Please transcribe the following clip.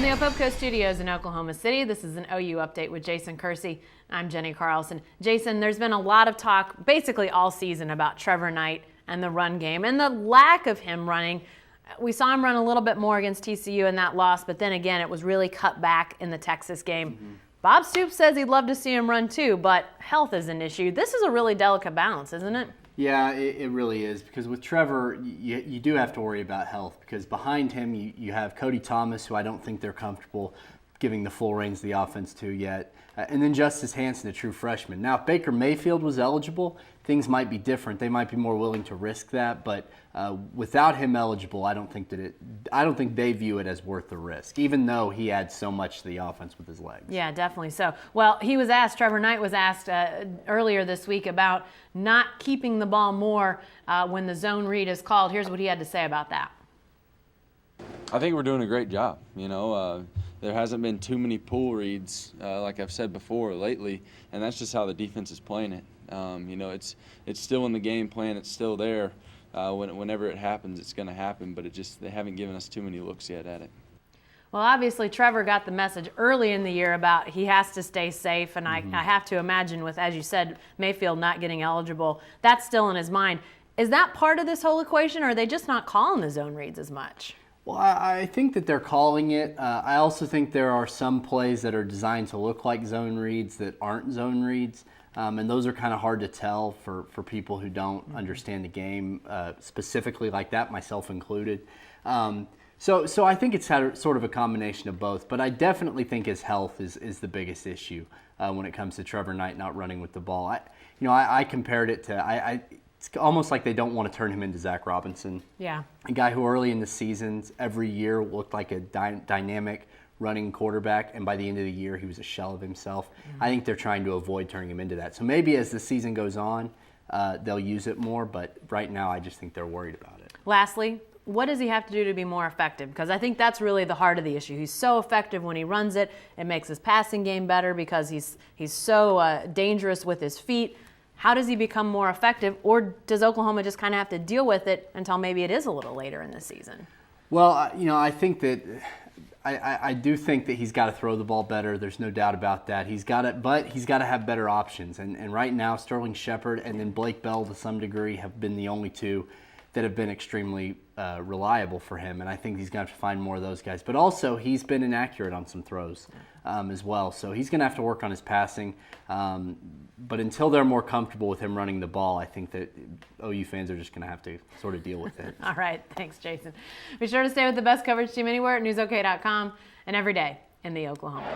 From the Opopco Studios in Oklahoma City, this is an OU Update with Jason Kersey. I'm Jenny Carlson. Jason, there's been a lot of talk basically all season about Trevor Knight and the run game and the lack of him running. We saw him run a little bit more against TCU in that loss, but then again, it was really cut back in the Texas game. Bob Stoops says he'd love to see him run too, but health is an issue. This is a really delicate balance, isn't it? Yeah, it really is, because with Trevor, you do have to worry about health, because behind him you have Cody Thomas, who I don't think they're comfortable giving the full reins of the offense to yet, and then Justice Hansen, a true freshman. Now, if Baker Mayfield was eligible, things might be different. They might be more willing to risk that, but without him eligible, I don't think they view it as worth the risk, even though he adds so much to the offense with his legs. Yeah, definitely so. Well, Trevor Knight was asked earlier this week about not keeping the ball more when the zone read is called. Here's what he had to say about that. I think we're doing a great job. There hasn't been too many pool reads, like I've said before, lately, and that's just how the defense is playing it. It's still in the game plan. It's still there. Whenever it happens, it's going to happen, but they haven't given us too many looks yet at it. Well, obviously, Trevor got the message early in the year about he has to stay safe, and I have to imagine with, as you said, Mayfield not getting eligible, that's still in his mind. Is that part of this whole equation, or are they just not calling the zone reads as much? Well, I think that they're calling it. I also think there are some plays that are designed to look like zone reads that aren't zone reads, and those are kind of hard to tell for people who don't understand the game specifically like that, myself included. So I think it's sort of a combination of both, but I definitely think his health is the biggest issue when it comes to Trevor Knight not running with the ball. I compared it to it's almost like they don't want to turn him into Zach Robinson. Yeah. A guy who early in the seasons, every year looked like a dynamic running quarterback, and by the end of the year, he was a shell of himself. I think they're trying to avoid turning him into that. So maybe as the season goes on, they'll use it more, but right now I just think they're worried about it. Lastly, what does he have to do to be more effective? Because I think that's really the heart of the issue. He's so effective when he runs it. It makes his passing game better because he's so dangerous with his feet. How does he become more effective, or does Oklahoma just kind of have to deal with it until maybe it is a little later in the season? Well, I think that I do think that he's got to throw the ball better. There's no doubt about that. But he's got to have better options. And right now, Sterling Shepard and then Blake Bell to some degree have been the only two that have been extremely reliable for him. And I think he's going to have to find more of those guys. But also, he's been inaccurate on some throws as well. So he's going to have to work on his passing. But until they're more comfortable with him running the ball, I think that OU fans are just going to have to sort of deal with it. All right. Thanks, Jason. Be sure to stay with the best coverage team anywhere at newsok.com and every day in the Oklahoma.